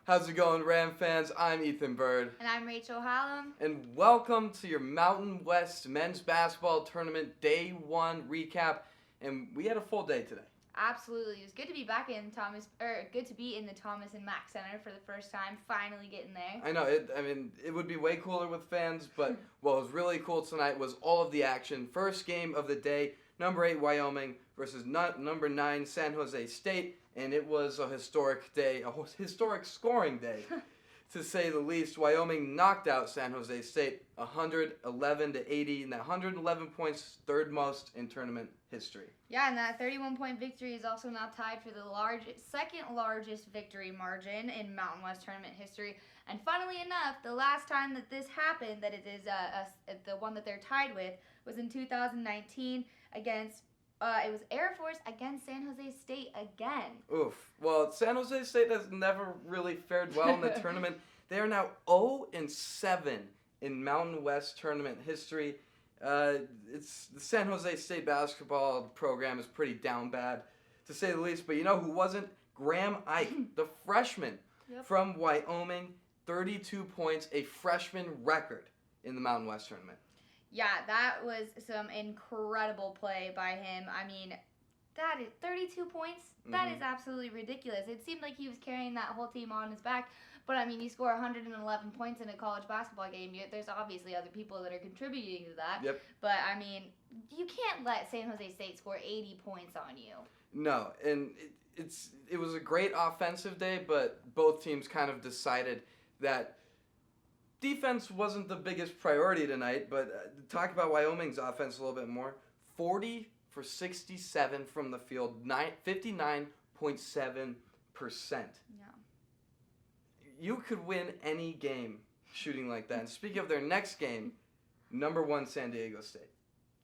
How's it going, Ram fans? I'm Ethan Bird. And I'm Rachel Hallam. And welcome to your Mountain West Men's Basketball Tournament Day 1 recap. And we had a full day today. Absolutely. It was good to be back in good to be in the Thomas and Mack Center for the first time, finally getting there. I know, it would be way cooler with fans, but what was really cool tonight was all of the action. First game of the day, number 8 Wyoming versus number 9 San Jose State, and it was a historic day, a historic scoring day, to say the least. Wyoming knocked out San Jose State 111-80, and that 111 points, third most in tournament history. Yeah, and that 31-point victory is also now tied for the second largest victory margin in Mountain West tournament history. And funnily enough, the last time that this happened, that it is the one that they're tied with, was in 2019 against. It was Air Force against San Jose State again. Oof. Well, San Jose State has never really fared well in the tournament. They are now 0-7 in Mountain West tournament history. It's the San Jose State basketball program is pretty down bad, to say the least. But you know who wasn't? Graham Ike, the freshman from Wyoming, 32 points, a freshman record in the Mountain West tournament. Yeah, that was some incredible play by him. I mean, that is 32 points. That is absolutely ridiculous. It seemed like he was carrying that whole team on his back. But, I mean, you score 111 points in a college basketball game. There's obviously other people that are contributing to that. Yep. But, I mean, you can't let San Jose State score 80 points on you. No, and it was a great offensive day, but both teams kind of decided that defense wasn't the biggest priority tonight. But talk about Wyoming's offense a little bit more. 40 for 67 from the field, 59.7%. Yeah. You could win any game shooting like that. And speaking of their next game, number 1 San Diego State.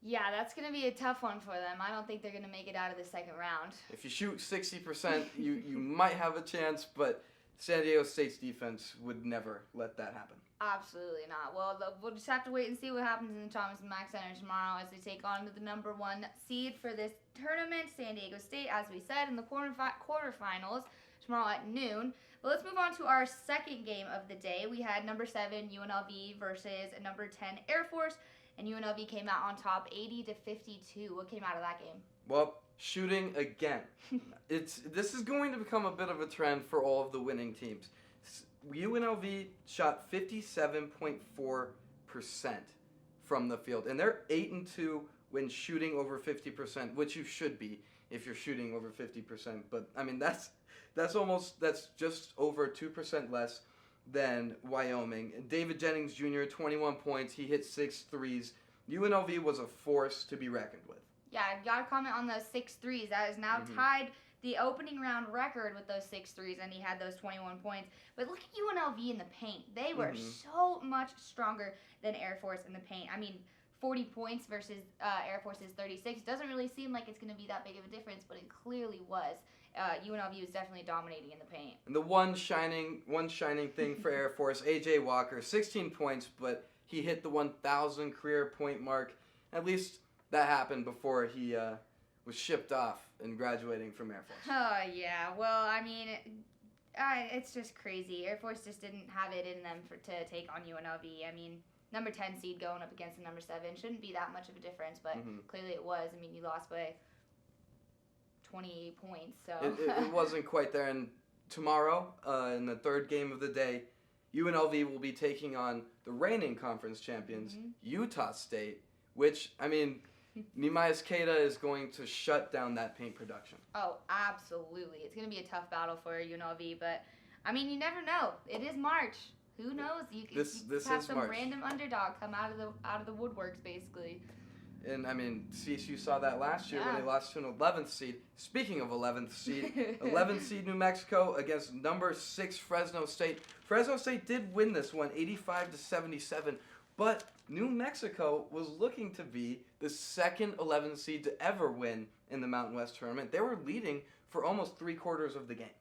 Yeah, that's going to be a tough one for them. I don't think they're going to make it out of the second round. If you shoot 60%, you might have a chance, but San Diego State's defense would never let that happen. Absolutely not. Well, we'll just have to wait and see what happens in the Thomas and Mack Center tomorrow as they take on the number 1 seed for this tournament, San Diego State, as we said, in the quarterfinals tomorrow at noon. But let's move on to our second game of the day. We had number 7 UNLV versus number 10 Air Force, and UNLV came out on top 80-52. What came out of that game? Well, shooting again. This is going to become a bit of a trend for all of the winning teams. UNLV shot 57.4% from the field, and they're 8-2 when shooting over 50%, which you should be if you're shooting over 50%. But I mean that's just over 2% less than Wyoming. David Jennings Jr. 21 points. He hit 6 threes. UNLV was a force to be reckoned with. Yeah, I've got to comment on those 6 threes. That is now tied the opening round record with those 6 threes, and he had those 21 points. But look at UNLV in the paint. They were so much stronger than Air Force in the paint. I mean, 40 points versus Air Force's 36 doesn't really seem like it's going to be that big of a difference, but it clearly was. UNLV was definitely dominating in the paint. And the one shining thing for Air Force, A.J. Walker, 16 points, but he hit the 1,000 career point mark. At least that happened before he was shipped off and graduating from Air Force. Oh, yeah. Well, I mean, it's just crazy. Air Force just didn't have it in them to take on UNLV. I mean, number 10 seed going up against the number 7 shouldn't be that much of a difference, but clearly it was. I mean, you lost by 28 points. So it wasn't quite there. And tomorrow, in the third game of the day, UNLV will be taking on the reigning conference champions, Utah State, which, I mean, Nehemias Queta is going to shut down that paint production. Oh, absolutely. It's going to be a tough battle for UNLV, but, I mean, you never know. It is March. Who knows? You this have is some March. Random underdog come out of the woodworks, basically. And, I mean, CSU saw that last year when they lost to an 11th seed. Speaking of 11th seed, 11th seed New Mexico against number 6 Fresno State. Fresno State did win this one, 85-77, but New Mexico was looking to be the second 11th seed to ever win in the Mountain West tournament. They were leading for almost 3/4 of the game.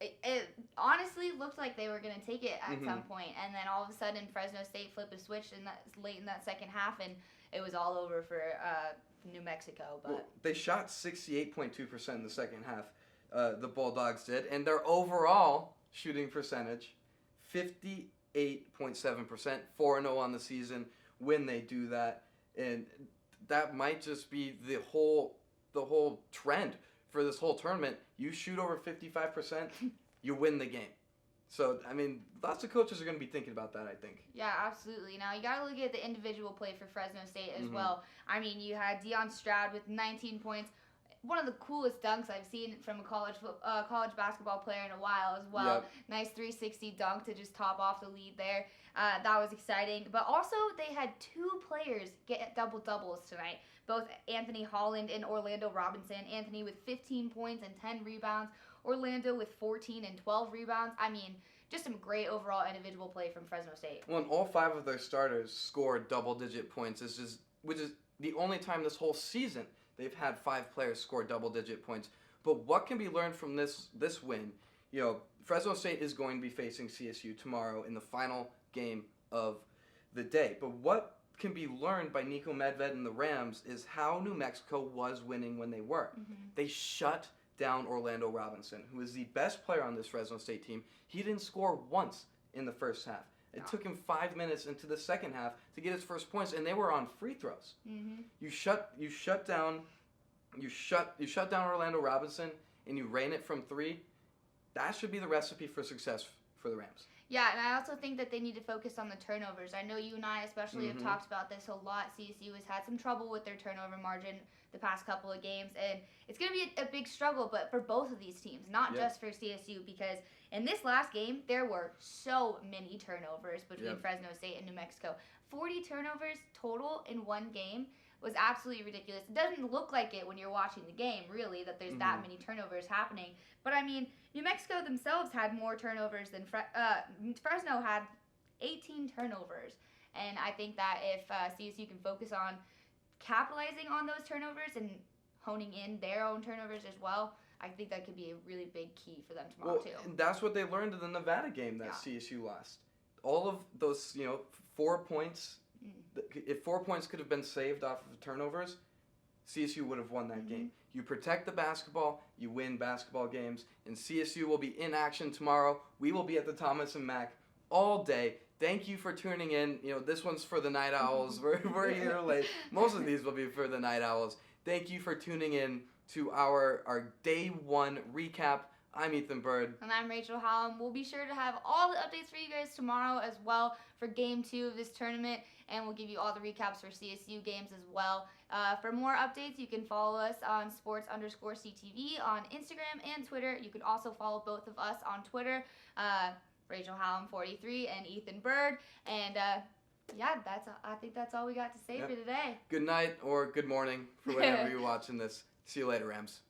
It honestly looked like they were going to take it at some point, and then all of a sudden Fresno State flipped a switch late in that second half, and it was all over for New Mexico. But they shot 68.2% in the second half. The Bulldogs did, and their overall shooting percentage, 58.7%, 4-0 on the season when they do that. And that might just be the whole trend for this whole tournament. You shoot over 55%, you win the game. So, I mean, lots of coaches are going to be thinking about that, I think. Yeah, absolutely. Now, you got to look at the individual play for Fresno State as well. I mean, you had Deion Stroud with 19 points. One of the coolest dunks I've seen from a college basketball player in a while as well. Yep. Nice 360 dunk to just top off the lead there. That was exciting. But also, they had two players get double-doubles tonight. Both Anthony Holland and Orlando Robinson. Anthony with 15 points and 10 rebounds. Orlando with 14 and 12 rebounds. I mean, just some great overall individual play from Fresno State. Well, and all 5 of their starters scored double-digit points, which is the only time this whole season they've had 5 players score double-digit points. But what can be learned from this win? You know, Fresno State is going to be facing CSU tomorrow in the final game of the day. But what can be learned by Nico Medved and the Rams is how New Mexico was winning when they were. They shut down Orlando Robinson, who is the best player on this Fresno State team. He didn't score once in the first half. It took him 5 minutes into the second half to get his first points, and they were on free throws. You shut down Orlando Robinson, and you rain it from 3. That should be the recipe for success for the Rams. Yeah, and I also think that they need to focus on the turnovers. I know you and I especially have talked about this a lot. CSU has had some trouble with their turnover margin the past couple of games, and it's going to be a big struggle, but for both of these teams, not just for CSU, because in this last game, there were so many turnovers between Fresno State and New Mexico. 40 turnovers total in one game was absolutely ridiculous. It doesn't look like it when you're watching the game, really, that there's that many turnovers happening. But, I mean, New Mexico themselves had more turnovers than Fresno had 18 turnovers. And I think that if CSU can focus on capitalizing on those turnovers and honing in their own turnovers as well, I think that could be a really big key for them tomorrow, too. And that's what they learned in the Nevada game that CSU lost. All of those, 4 points, if 4 points could have been saved off of turnovers, CSU would have won that game. You protect the basketball, you win basketball games, and CSU will be in action tomorrow. We will be at the Thomas and Mack all day. Thank you for tuning in. This one's for the Night Owls. We're here late. Most of these will be for the Night Owls. Thank you for tuning in to our Day 1 recap. I'm Ethan Bird. And I'm Rachel Hallam. We'll be sure to have all the updates for you guys tomorrow as well for Game 2 of this tournament, and we'll give you all the recaps for CSU games as well. For more updates, you can follow us on sports_CTV on Instagram and Twitter. You can also follow both of us on Twitter, Rachel Hallam 43 and Ethan Bird. And I think that's all we got to say for today. Good night or good morning for whenever you're watching this. See you later, Rams.